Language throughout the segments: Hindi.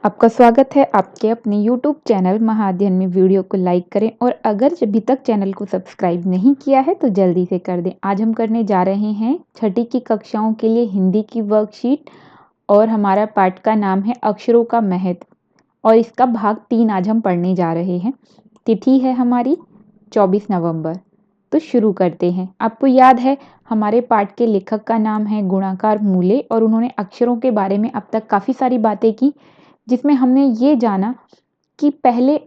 आपका स्वागत है आपके अपने YouTube चैनल महाअध्ययन में। वीडियो को लाइक करें और अगर अभी तक चैनल को सब्सक्राइब नहीं किया है तो जल्दी से कर दें। आज हम करने जा रहे हैं छठी की कक्षाओं के लिए हिंदी की वर्कशीट और हमारा पाठ का नाम है अक्षरों का महत्व और इसका भाग 3 आज हम पढ़ने जा रहे हैं। तिथि है हमारी 24 नवंबर। तो शुरू करते हैं। आपको याद है हमारे पाठ के लेखक का नाम है गुणाकार मूले और उन्होंने अक्षरों के बारे में अब तक काफ़ी सारी बातें की, जिसमें हमने ये जाना कि पहले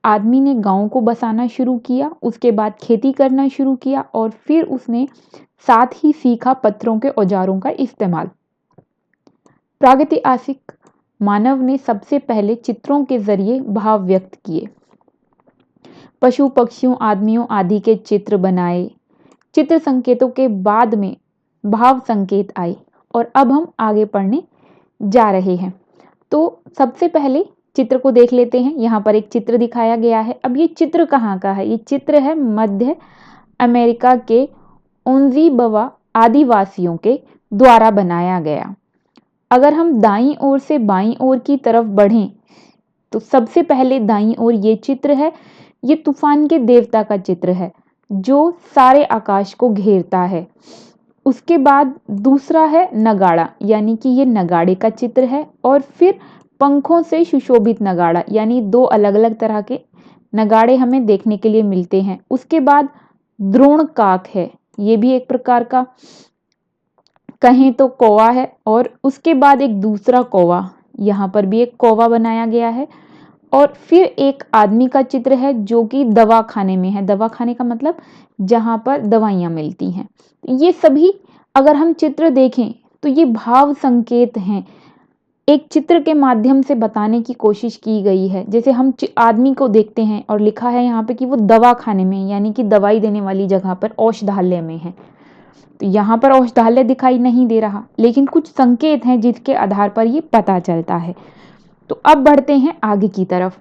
आदमी ने गाँव को बसाना शुरू किया, उसके बाद खेती करना शुरू किया और फिर उसने साथ ही सीखा पत्थरों के औजारों का इस्तेमाल। प्रागैतिहासिक मानव ने सबसे पहले चित्रों के जरिए भाव व्यक्त किए। पशु पक्षियों आदमियों आदि के चित्र बनाए। चित्र संकेतों के बाद में भाव संकेत आए और अब हम आगे पढ़ने जा रहे हैं। तो सबसे पहले चित्र को देख लेते हैं। यहाँ पर एक चित्र दिखाया गया है। अब ये चित्र कहाँ का है? ये चित्र है मध्य अमेरिका के ओंजीबवा आदिवासियों के द्वारा बनाया गया। अगर हम दाईं ओर से बाईं ओर की तरफ बढ़ें तो सबसे पहले दाईं ओर ये चित्र है। ये तूफान के देवता का चित्र है जो सारे आकाश को घेरता है। उसके बाद दूसरा है नगाड़ा, यानी कि ये नगाड़े का चित्र है और फिर पंखों से सुशोभित नगाड़ा, यानी दो अलग अलग तरह के नगाड़े हमें देखने के लिए मिलते हैं। उसके बाद द्रोण काक है, ये भी एक प्रकार का कहें तो कौवा है और उसके बाद एक दूसरा कौवा, यहाँ पर भी एक कौवा बनाया गया है और फिर एक आदमी का चित्र है जो कि दवा खाने में है। दवा खाने का मतलब जहाँ पर दवाइयाँ मिलती हैं। ये सभी अगर हम चित्र देखें तो ये भाव संकेत हैं, एक चित्र के माध्यम से बताने की कोशिश की गई है। जैसे हम आदमी को देखते हैं और लिखा है यहाँ पे कि वो दवा खाने में, यानी कि दवाई देने वाली जगह पर औषधालय में है। तो यहाँ पर औषधालय दिखाई नहीं दे रहा, लेकिन कुछ संकेत हैं जिसके आधार पर ये पता चलता है। तो अब बढ़ते हैं आगे की तरफ।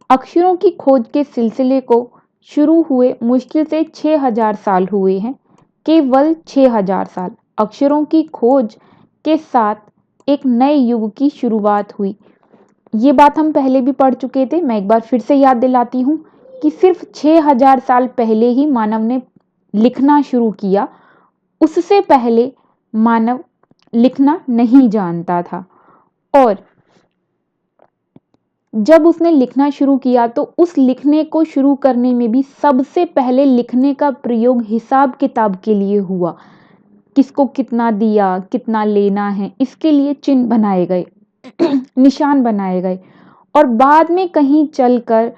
अक्षरों की खोज के सिलसिले को शुरू हुए मुश्किल से 6000 साल हुए हैं, केवल 6000 साल। अक्षरों की खोज के साथ एक नए युग की शुरुआत हुई। ये बात हम पहले भी पढ़ चुके थे, मैं एक बार फिर से याद दिलाती हूँ कि सिर्फ 6000 साल पहले ही मानव ने लिखना शुरू किया। उससे पहले मानव लिखना नहीं जानता था और जब उसने लिखना शुरू किया तो उस लिखने को शुरू करने में भी सबसे पहले लिखने का प्रयोग हिसाब किताब के लिए हुआ। किसको कितना दिया, कितना लेना है, इसके लिए चिन्ह बनाए गए निशान बनाए गए और बाद में कहीं चलकर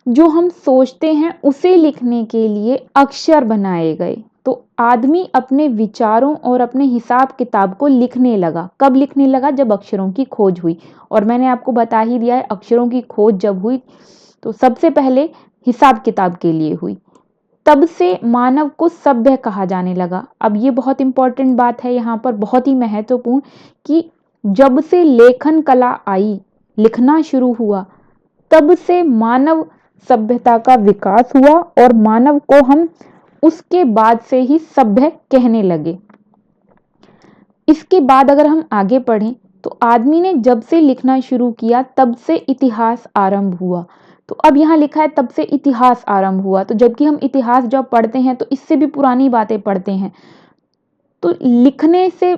जो हम सोचते हैं उसे लिखने के लिए अक्षर बनाए गए। तो आदमी अपने विचारों और अपने हिसाब किताब को लिखने लगा। कब लिखने लगा? जब अक्षरों की खोज हुई। और मैंने आपको बता ही दिया है अक्षरों की खोज जब हुई तो सबसे पहले हिसाब किताब के लिए हुई। तब से मानव को सभ्य कहा जाने लगा। अब ये बहुत इंपॉर्टेंट बात है यहाँ पर, बहुत ही महत्वपूर्ण, कि जब से लेखन कला आई, लिखना शुरू हुआ, तब से मानव सभ्यता का विकास हुआ और मानव को हम उसके बाद से ही सभ्य कहने लगे। इसके बाद अगर हम आगे पढ़ें तो आदमी ने जब से लिखना शुरू किया तब से इतिहास आरंभ हुआ। तो अब यहाँ लिखा है तब से इतिहास आरंभ हुआ, तो जबकि हम इतिहास जब पढ़ते हैं तो इससे भी पुरानी बातें पढ़ते हैं। तो लिखने से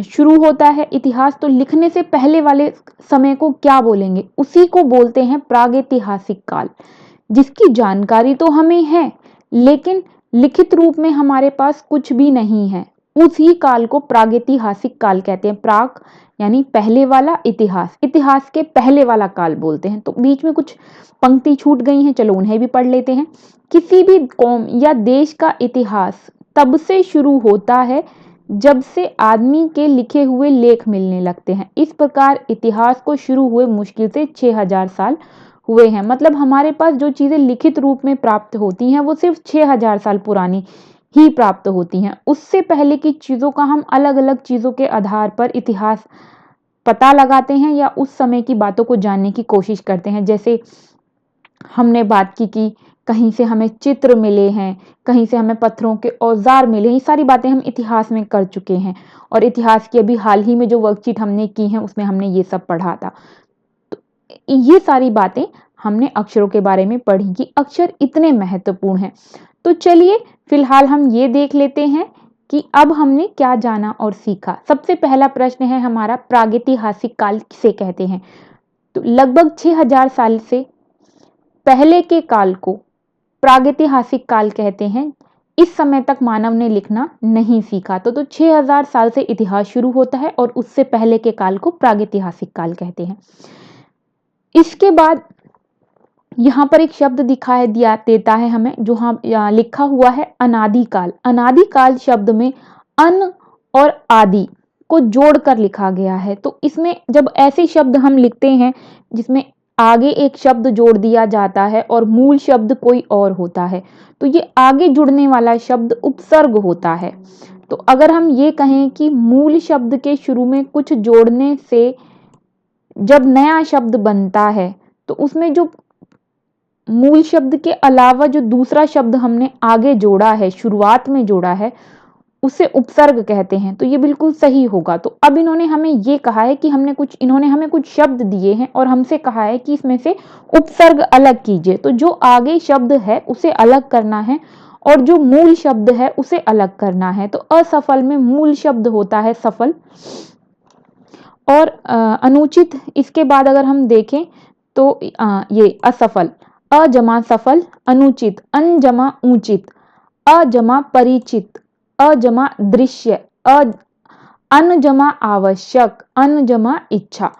शुरू होता है इतिहास, तो लिखने से पहले वाले समय को क्या बोलेंगे? उसी को बोलते हैं प्रागैतिहासिक काल, जिसकी जानकारी तो हमें है लेकिन लिखित रूप में हमारे पास कुछ भी नहीं है। उसी काल को प्रागैतिहासिक काल कहते हैं। प्राग यानी पहले वाला, इतिहास इतिहास के पहले वाला काल बोलते हैं। तो बीच में कुछ पंक्ति छूट गई हैं, चलो उन्हें भी पढ़ लेते हैं। किसी भी कौम या देश का इतिहास तब से शुरू होता है जब से आदमी के लिखे हुए लेख मिलने लगते हैं। इस प्रकार इतिहास को शुरू हुए मुश्किल से 6000 साल हुए हैं। मतलब हमारे पास जो चीज़ें लिखित रूप में प्राप्त होती हैं वो सिर्फ 6000 साल पुरानी ही प्राप्त होती हैं। उससे पहले की चीज़ों का हम अलग अलग चीज़ों के आधार पर इतिहास पता लगाते हैं या उस समय की बातों को जानने की कोशिश करते हैं। जैसे हमने बात की कि कहीं से हमें चित्र मिले हैं, कहीं से हमें पत्थरों के औजार मिले हैं। ये सारी बातें हम इतिहास में कर चुके हैं और इतिहास की अभी हाल ही में जो वर्कशीट हमने की है उसमें हमने ये सब पढ़ा था। तो ये सारी बातें हमने अक्षरों के बारे में पढ़ी कि अक्षर इतने महत्वपूर्ण हैं। तो चलिए फिलहाल हम ये देख लेते हैं कि अब हमने क्या जाना और सीखा। सबसे पहला प्रश्न है हमारा, प्रागैतिहासिक काल किसे कहते हैं? तो लगभग 6000 साल से पहले के काल को प्रागैतिहासिक काल कहते हैं। इस समय तक मानव ने लिखना नहीं सीखा। तो 6000 साल से इतिहास शुरू होता है और उससे पहले के काल को प्रागैतिहासिक काल कहते हैं। इसके बाद यहाँ पर एक शब्द दिखाई देता है हमें, जो यहाँ लिखा हुआ है अनादिकाल। अनादिकाल शब्द में अन और आदि को जोड़कर लिखा गया है। तो इसमें जब ऐसे शब्द हम लिखते हैं जिसमें आगे एक शब्द जोड़ दिया जाता है और मूल शब्द कोई और होता है, तो ये आगे जुड़ने वाला शब्द उपसर्ग होता है। तो अगर हम ये कहें कि मूल शब्द के शुरू में कुछ जोड़ने से जब नया शब्द बनता है, तो उसमें जो मूल शब्द के अलावा जो दूसरा शब्द हमने आगे जोड़ा है, शुरुआत में जोड़ा है, उसे उपसर्ग कहते हैं। तो ये बिल्कुल सही होगा। तो अब इन्होंने हमें ये कहा है कि इन्होंने हमें कुछ शब्द दिए हैं और हमसे कहा है कि इसमें से उपसर्ग अलग कीजिए। तो जो आगे शब्द है उसे अलग करना है और जो मूल शब्द है उसे अलग करना है। तो असफल में मूल शब्द होता है सफल। और अनुचित, इसके बाद अगर हम देखें तो ये असफल, अ जमा सफल, अनुचित, अन जमा ऊंचित, अ जमा परिचित, अ जमा दृश्य, अन जमा आवश्यक, अन जमा इच्छा।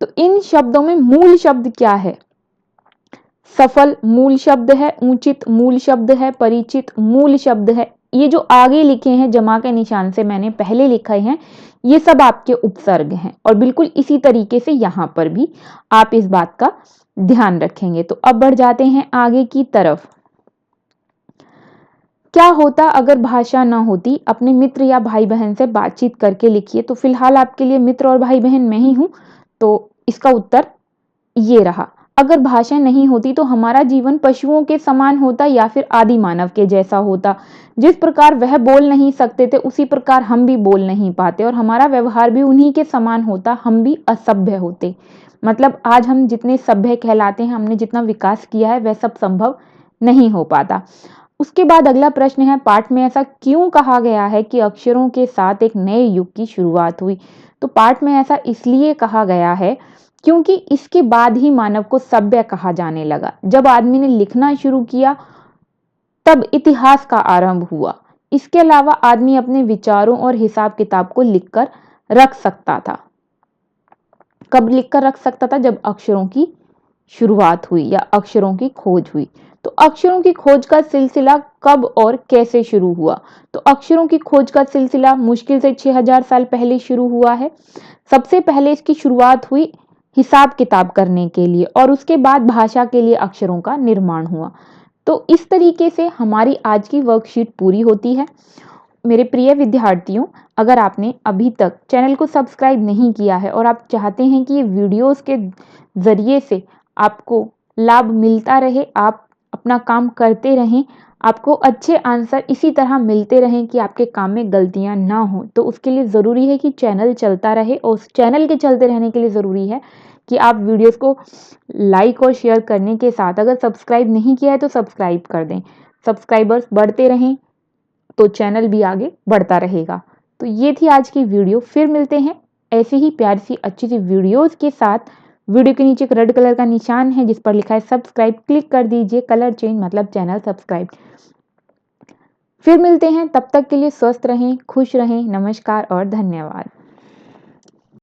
तो इन शब्दों में मूल शब्द क्या है? सफल मूल शब्द है, ऊंचित मूल शब्द है, परिचित मूल शब्द है। ये जो आगे लिखे हैं जमा के निशान से मैंने पहले लिखे हैं, ये सब आपके उपसर्ग हैं। और बिल्कुल इसी तरीके से यहाँ पर भी आप इस बात का ध्यान रखेंगे। तो अब बढ़ जाते हैं आगे की तरफ। क्या होता अगर भाषा न होती? अपने मित्र या भाई बहन से बातचीत करके लिखिए। तो फिलहाल आपके लिए मित्र और भाई बहन मैं ही हूं, तो इसका उत्तर ये रहा। अगर भाषा नहीं होती तो हमारा जीवन पशुओं के समान होता या फिर आदि मानव के जैसा होता। जिस प्रकार वह बोल नहीं सकते थे उसी प्रकार हम भी बोल नहीं पाते और हमारा व्यवहार भी उन्हीं के समान होता, हम भी असभ्य होते। मतलब आज हम जितने सभ्य कहलाते हैं, हमने जितना विकास किया है, वह सब संभव नहीं हो पाता। उसके बाद अगला प्रश्न है, पाठ में ऐसा क्यों कहा गया है कि अक्षरों के साथ एक नए युग की शुरुआत हुई? तो पाठ में ऐसा इसलिए कहा गया है क्योंकि इसके बाद ही मानव को सभ्य कहा जाने लगा। जब आदमी ने लिखना शुरू किया तब इतिहास का आरंभ हुआ। इसके अलावा आदमी अपने विचारों और हिसाब किताब को लिखकर रख सकता था। कब लिखकर रख सकता था? जब अक्षरों की शुरुआत हुई या अक्षरों की खोज हुई। तो अक्षरों की खोज का सिलसिला कब और कैसे शुरू हुआ? तो अक्षरों की खोज का सिलसिला मुश्किल से 6000 साल पहले शुरू हुआ है। सबसे पहले इसकी शुरुआत हुई हिसाब किताब करने के लिए और उसके बाद भाषा के लिए अक्षरों का निर्माण हुआ। तो इस तरीके से हमारी आज की वर्कशीट पूरी होती है। मेरे प्रिय विद्यार्थियों, अगर आपने अभी तक चैनल को सब्सक्राइब नहीं किया है और आप चाहते हैं कि ये वीडियोस के ज़रिए से आपको लाभ मिलता रहे, आप अपना काम करते रहें, आपको अच्छे आंसर इसी तरह मिलते रहें कि आपके काम में गलतियां ना हो, तो उसके लिए ज़रूरी है कि चैनल चलता रहे। और उस चैनल के चलते रहने के लिए ज़रूरी है कि आप वीडियोस को लाइक और शेयर करने के साथ, अगर सब्सक्राइब नहीं किया है तो सब्सक्राइब कर दें। सब्सक्राइबर्स बढ़ते रहें तो चैनल भी आगे बढ़ता रहेगा। तो ये थी आज की वीडियो। फिर मिलते हैं ऐसी ही प्यारी सी अच्छी सी वीडियोस के साथ। वीडियो के नीचे एक रेड कलर का निशान है जिस पर लिखा है सब्सक्राइब, क्लिक कर दीजिए। कलर चेंज मतलब चैनल सब्सक्राइब। फिर मिलते हैं, तब तक के लिए स्वस्थ रहें, खुश रहें। नमस्कार और धन्यवाद।